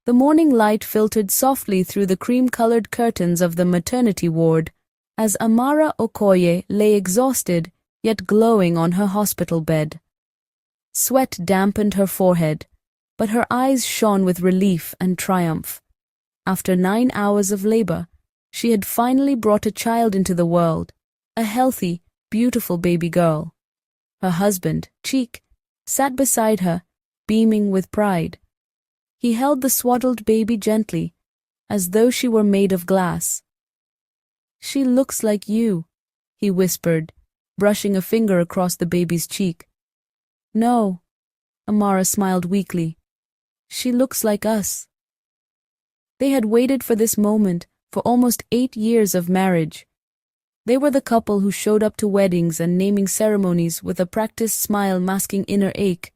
The morning light filtered softly through the cream-colored curtains of the maternity ward as Amara Okoye lay exhausted yet glowing on her hospital bed. Sweat dampened her forehead, but her eyes shone with relief and triumph. After 9 hours of labor, she had finally brought a child into the world, a healthy, beautiful baby girl. Her husband, Cheek, sat beside her, beaming with pride. He held the swaddled baby gently, as though she were made of glass. "She looks like you," he whispered, brushing a finger across the baby's cheek. "No," Amara smiled weakly. "She looks like us." They had waited for this moment for almost 8 years of marriage. They were the couple who showed up to weddings and naming ceremonies with a practiced smile masking inner ache.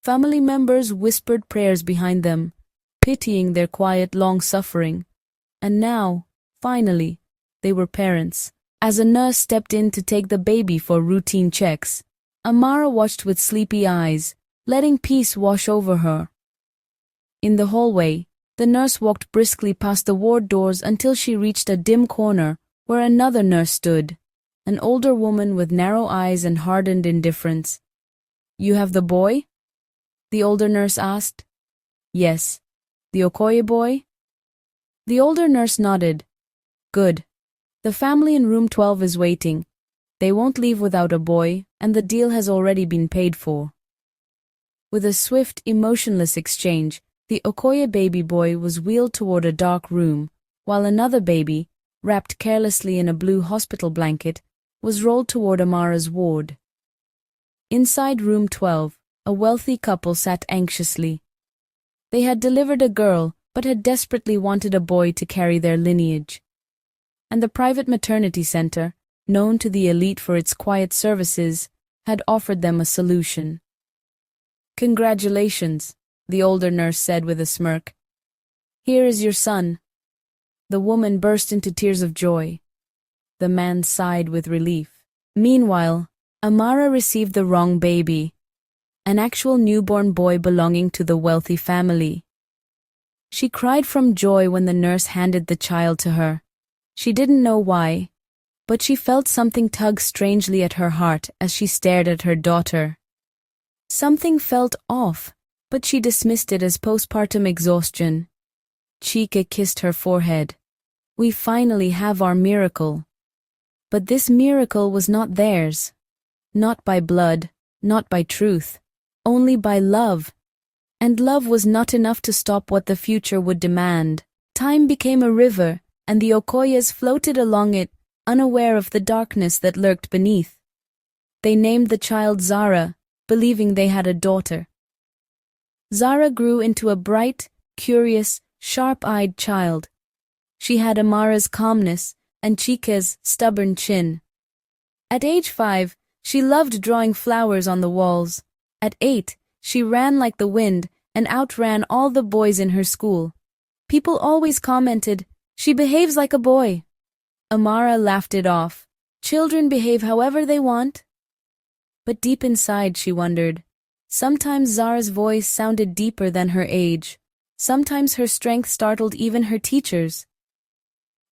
Family members whispered prayers behind them, pitying their quiet long-suffering. And now, finally, they were parents. As a nurse stepped in to take the baby for routine checks, Amara watched with sleepy eyes, letting peace wash over her. In the hallway, the nurse walked briskly past the ward doors until she reached a dim corner where another nurse stood, an older woman with narrow eyes and hardened indifference. "You have the boy?" the older nurse asked. "Yes." "The Okoye boy?" The older nurse nodded. "Good. The family in room 12 is waiting. They won't leave without a boy, and the deal has already been paid for." With a swift, emotionless exchange, the Okoye baby boy was wheeled toward a dark room, while another baby, wrapped carelessly in a blue hospital blanket, was rolled toward Amara's ward. Inside room 12, a wealthy couple sat anxiously. They had delivered a girl, but had desperately wanted a boy to carry their lineage. And the private maternity center, known to the elite for its quiet services, had offered them a solution. "Congratulations," the older nurse said with a smirk. "Here is your son." The woman burst into tears of joy. The man sighed with relief. Meanwhile, Amara received the wrong baby, an actual newborn boy belonging to the wealthy family. She cried from joy when the nurse handed the child to her. She didn't know why, but she felt something tug strangely at her heart as she stared at her daughter. Something felt off, but she dismissed it as postpartum exhaustion. Chike kissed her forehead. "We finally have our miracle." But this miracle was not theirs. Not by blood, not by truth, only by love. And love was not enough to stop what the future would demand. Time became a river, and the Okoyes floated along it, unaware of the darkness that lurked beneath. They named the child Zara, believing they had a daughter. Zara grew into a bright, curious, sharp-eyed child. She had Amara's calmness and Chike's stubborn chin. At age 5, she loved drawing flowers on the walls. At 8, she ran like the wind and outran all the boys in her school. People always commented, "She behaves like a boy." Amara laughed it off. Children behave however they want. But deep inside, she wondered. Sometimes Zara's voice sounded deeper than her age. Sometimes her strength startled even her teachers.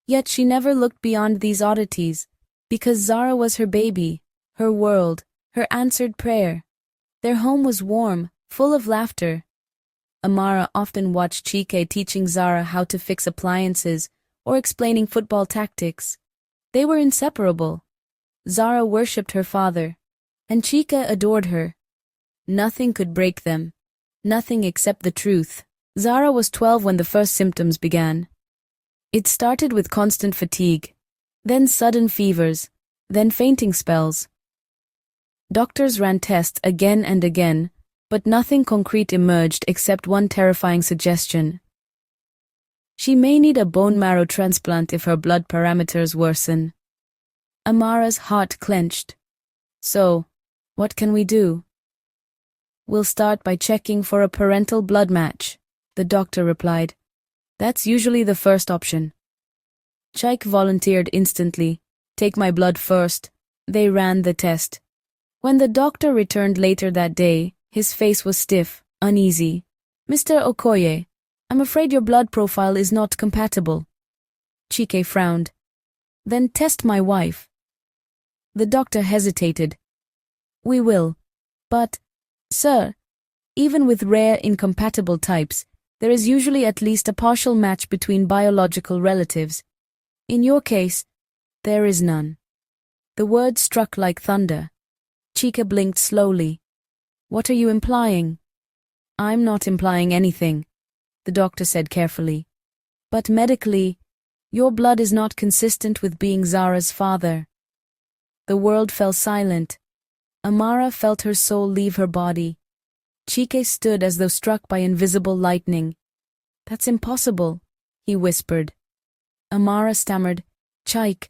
Yet she never looked beyond these oddities, because Zara was her baby, her world, her answered prayer. Their home was warm, full of laughter. Amara often watched Chike teaching Zara how to fix appliances or explaining football tactics. They were inseparable. Zara worshipped her father, and Chike adored her. Nothing could break them. Nothing except the truth. Zara was 12 when the first symptoms began. It started with constant fatigue, then sudden fevers, then fainting spells. Doctors ran tests again and again, but nothing concrete emerged except one terrifying suggestion. She may need a bone marrow transplant if her blood parameters worsen. Amara's heart clenched. "So, what can we do?" "We'll start by checking for a parental blood match," the doctor replied. "That's usually the first option." Chike volunteered instantly. "Take my blood first." They ran the test. When the doctor returned later that day, his face was stiff, uneasy. "Mr. Okoye, I'm afraid your blood profile is not compatible. Chike frowned. Then test my wife. The doctor hesitated. We will. But, sir, even with rare incompatible types, there is usually at least a partial match between biological relatives. In your case, there is none. The word struck like thunder. Chika blinked slowly. What are you implying? I'm not implying anything, the doctor said carefully. But medically, your blood is not consistent with being Zara's father. The world fell silent. Amara felt her soul leave her body. Chike stood as though struck by invisible lightning. That's impossible, he whispered. Amara stammered, Chike,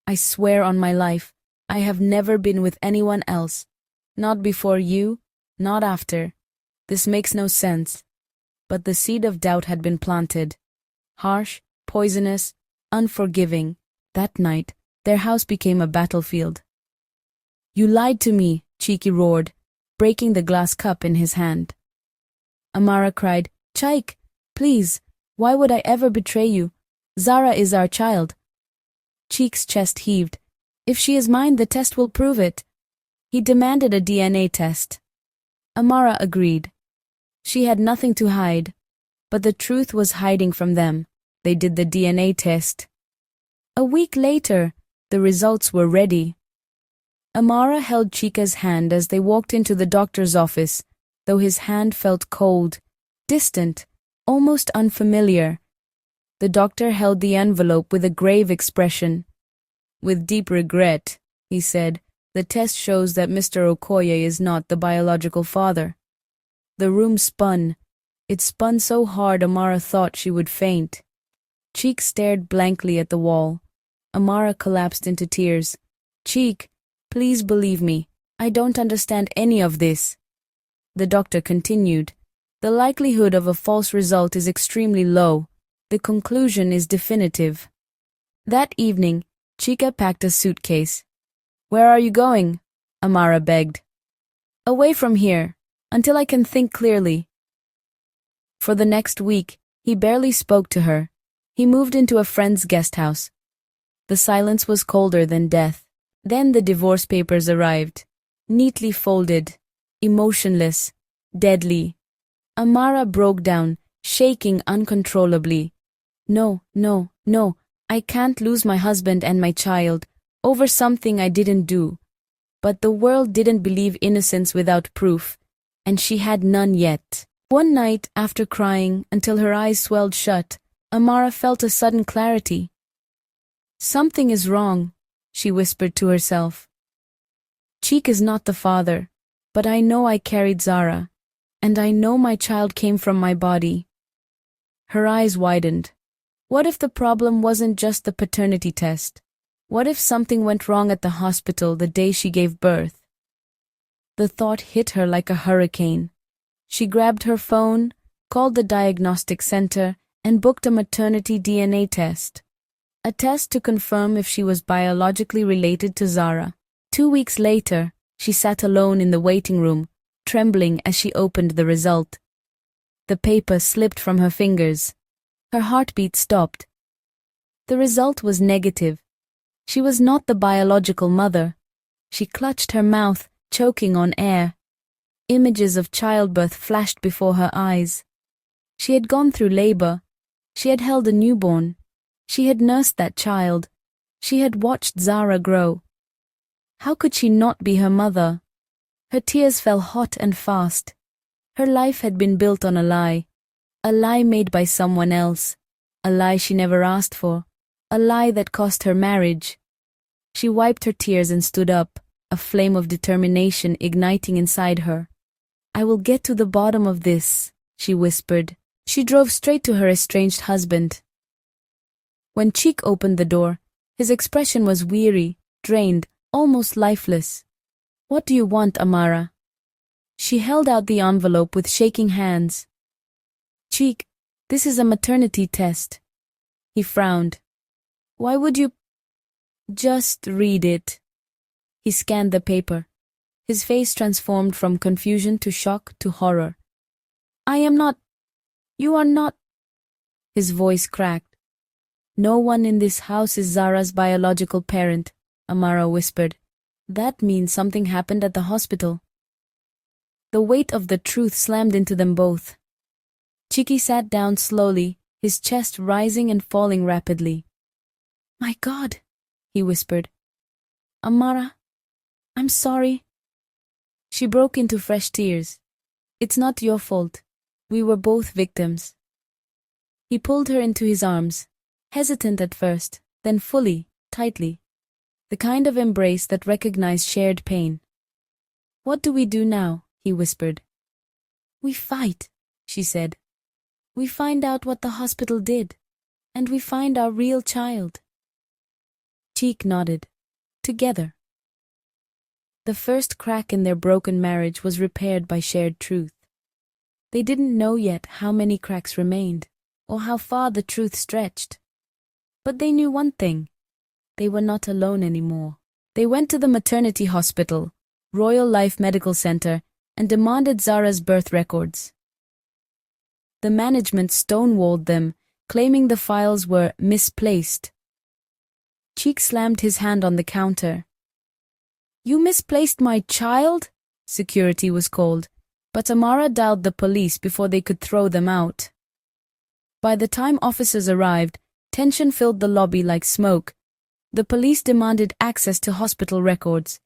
I swear on my life, I have never been with anyone else. Not before you, not after. This makes no sense. But the seed of doubt had been planted. Harsh, poisonous, unforgiving. That night, their house became a battlefield. You lied to me, Chike roared, breaking the glass cup in his hand. Amara cried, Chike, please, why would I ever betray you? Zara is our child. Chike's chest heaved. If she is mine, the test will prove it. He demanded a DNA test. Amara agreed. She had nothing to hide, but the truth was hiding from them. They did the DNA test. A week later, the results were ready. Amara held Chika's hand as they walked into the doctor's office, though his hand felt cold, distant, almost unfamiliar. The doctor held the envelope with a grave expression. With deep regret, he said, the test shows that Mr. Okoye is not the biological father. The room spun. It spun so hard Amara thought she would faint. Cheek stared blankly at the wall. Amara collapsed into tears. Cheek, please believe me. I don't understand any of this. The doctor continued. The likelihood of a false result is extremely low. The conclusion is definitive. That evening, Chika packed a suitcase. Where are you going? Amara begged. Away from here, until I can think clearly. For the next week, he barely spoke to her. He moved into a friend's guest house. The silence was colder than death. Then the divorce papers arrived. Neatly folded, emotionless, deadly. Amara broke down, shaking uncontrollably. No, I can't lose my husband and my child over something I didn't do. But the world didn't believe innocence without proof, and she had none yet. One night, after crying until her eyes swelled shut, Amara felt a sudden clarity. Something is wrong, she whispered to herself. Cheek is not the father, but I know I carried Zara, and I know my child came from my body. Her eyes widened. What if the problem wasn't just the paternity test? What if something went wrong at the hospital the day she gave birth? The thought hit her like a hurricane. She grabbed her phone, called the diagnostic center, and booked a maternity DNA test. A test to confirm if she was biologically related to Zara. 2 weeks later, she sat alone in the waiting room, trembling as she opened the result. The paper slipped from her fingers. Her heartbeat stopped. The result was negative. She was not the biological mother. She clutched her mouth, choking on air. Images of childbirth flashed before her eyes. She had gone through labor. She had held a newborn. She had nursed that child. She had watched Zara grow. How could she not be her mother? Her tears fell hot and fast. Her life had been built on a lie made by someone else, a lie she never asked for, a lie that cost her marriage. She wiped her tears and stood up, a flame of determination igniting inside her. I will get to the bottom of this, she whispered. She drove straight to her estranged husband. When Cheek opened the door, his expression was weary, drained, almost lifeless. What do you want, Amara? She held out the envelope with shaking hands. Cheek, this is a maternity test. He frowned. Why would you? Just read it. He scanned the paper. His face transformed from confusion to shock to horror. I am not. You are not. His voice cracked. No one in this house is Zara's biological parent, Amara whispered. That means something happened at the hospital. The weight of the truth slammed into them both. Chiki sat down slowly, his chest rising and falling rapidly. My God, he whispered. Amara, I'm sorry. She broke into fresh tears. It's not your fault. We were both victims. He pulled her into his arms, hesitant at first, then fully, tightly. The kind of embrace that recognized shared pain. What do we do now? He whispered. We fight, she said. We find out what the hospital did, and we find our real child. Cheek nodded. Together. The first crack in their broken marriage was repaired by shared truth. They didn't know yet how many cracks remained, or how far the truth stretched. But they knew one thing. They were not alone anymore. They went to the maternity hospital, Royal Life Medical Center, and demanded Zara's birth records. The management stonewalled them, claiming the files were misplaced. Cheek slammed his hand on the counter. You misplaced my child? Security was called, but Amara dialed the police before they could throw them out. By the time officers arrived, tension filled the lobby like smoke. The police demanded access to hospital records.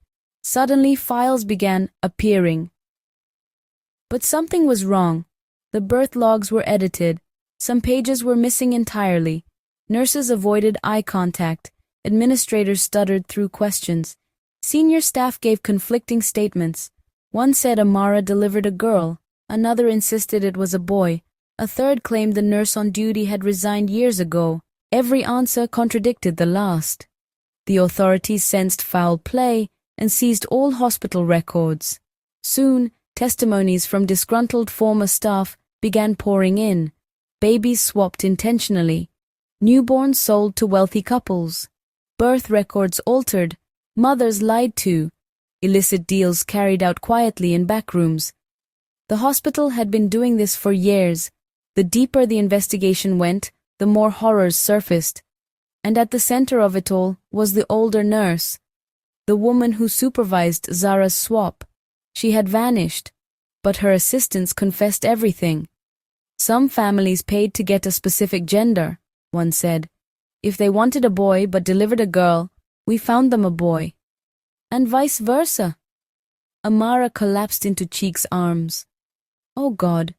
Suddenly, files began appearing. But something was wrong. The birth logs were edited. Some pages were missing entirely. Nurses avoided eye contact. Administrators stuttered through questions. Senior staff gave conflicting statements. One said Amara delivered a girl. Another insisted it was a boy. A third claimed the nurse on duty had resigned years ago. Every answer contradicted the last. The authorities sensed foul play and seized all hospital records. Soon, testimonies from disgruntled former staff began pouring in. Babies swapped intentionally. Newborns sold to wealthy couples. Birth records altered. Mothers lied to. Illicit deals carried out quietly in back rooms. The hospital had been doing this for years. The deeper the investigation went, the more horrors surfaced. And at the center of it all was the older nurse, the woman who supervised Zara's swap. She had vanished, but her assistants confessed everything. Some families paid to get a specific gender, one said. If they wanted a boy but delivered a girl, we found them a boy. And vice versa. Amara collapsed into Cheek's arms. Oh God,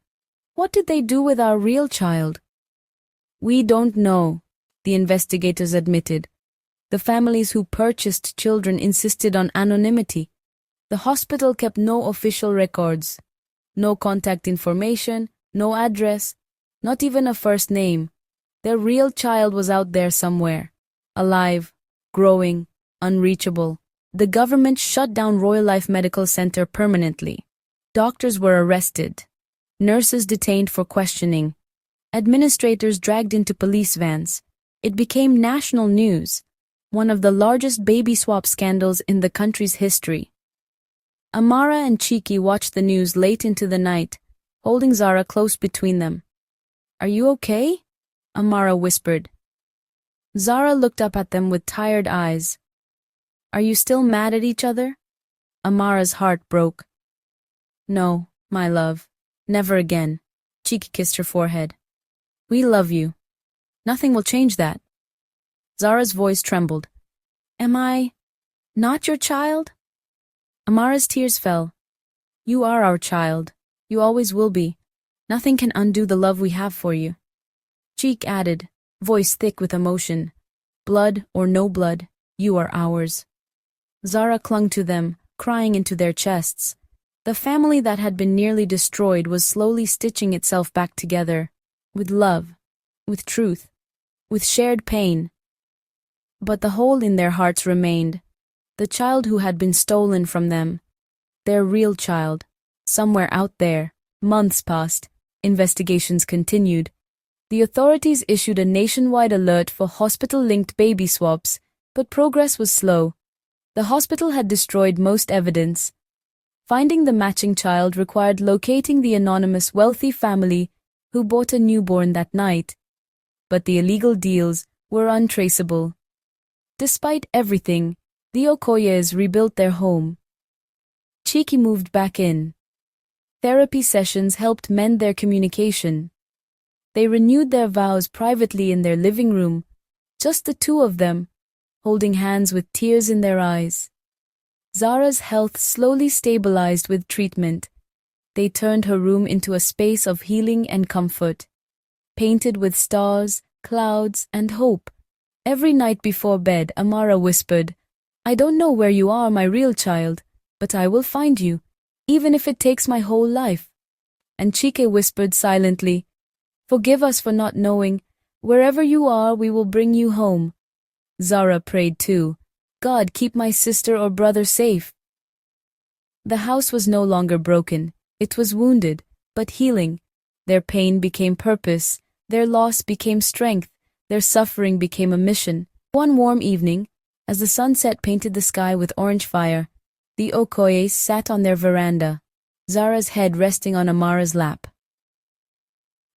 what did they do with our real child? We don't know, the investigators admitted. The families who purchased children insisted on anonymity. The hospital kept no official records. No contact information, no address, not even a first name. Their real child was out there somewhere. Alive, growing, unreachable. The government shut down Royal Life Medical Center permanently. Doctors were arrested. Nurses detained for questioning. Administrators dragged into police vans. It became national news, one of the largest baby swap scandals in the country's history. Amara and Chiki watched the news late into the night, holding Zara close between them. Are you okay? Amara whispered. Zara looked up at them with tired eyes. Are you still mad at each other? Amara's heart broke. No, my love, never again. Chiki kissed her forehead. We love you. Nothing will change that. Zara's voice trembled. Am I not your child? Amara's tears fell. You are our child. You always will be. Nothing can undo the love we have for you. Cheek added, voice thick with emotion. Blood or no blood, you are ours. Zara clung to them, crying into their chests. The family that had been nearly destroyed was slowly stitching itself back together, with love, with truth, with shared pain. But the hole in their hearts remained, the child who had been stolen from them, their real child, somewhere out there. Months passed, investigations continued. The authorities issued a nationwide alert for hospital-linked baby swaps, but progress was slow. The hospital had destroyed most evidence. Finding the matching child required locating the anonymous wealthy family who bought a newborn that night. but the illegal deals were untraceable. Despite everything, the Okoyes rebuilt their home. Chiki moved back in. Therapy sessions helped mend their communication. They renewed their vows privately in their living room, just the two of them, holding hands with tears in their eyes. Zara's health slowly stabilized with treatment. They turned her room into a space of healing and comfort, painted with stars, clouds, and hope. Every night before bed, Amara whispered, "I don't know where you are, my real child, but I will find you, even if it takes my whole life." And Chike whispered silently, "Forgive us for not knowing. Wherever you are, we will bring you home." Zara prayed too, "God, keep my sister or brother safe." The house was no longer broken. It was wounded, but healing. Their pain became purpose. Their loss became strength. Their suffering became a mission. One warm evening, as the sunset painted the sky with orange fire, the Okoyes sat on their veranda, Zara's head resting on Amara's lap.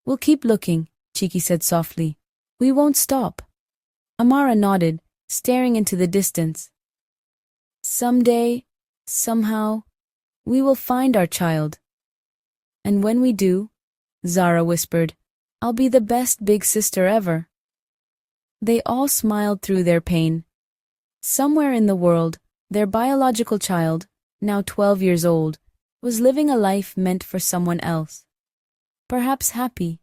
"We'll keep looking," Chiki said softly. "We won't stop." Amara nodded, staring into the distance. "Someday, somehow, we will find our child. And when we do," Zara whispered, "I'll be the best big sister ever." They all smiled through their pain. Somewhere in the world, their biological child, now 12 years old, was living a life meant for someone else. Perhaps happy,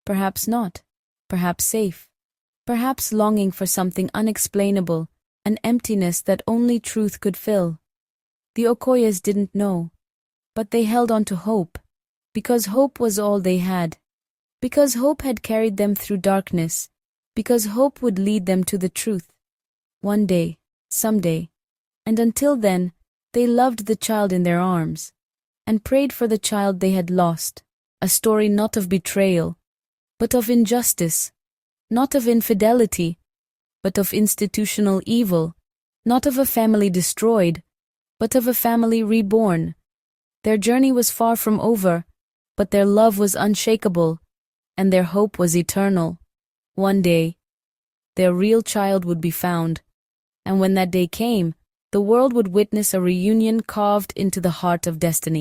perhaps not, perhaps safe, perhaps longing for something unexplainable, an emptiness that only truth could fill. The Okoyes didn't know, but they held on to hope, because hope was all they had, because hope had carried them through darkness, because hope would lead them to the truth. One day, someday, and until then, they loved the child in their arms, and prayed for the child they had lost, a story not of betrayal, but of injustice, not of infidelity, but of institutional evil, not of a family destroyed, but of a family reborn. Their journey was far from over, but their love was unshakable, and their hope was eternal. One day, their real child would be found, and when that day came, the world would witness a reunion carved into the heart of destiny.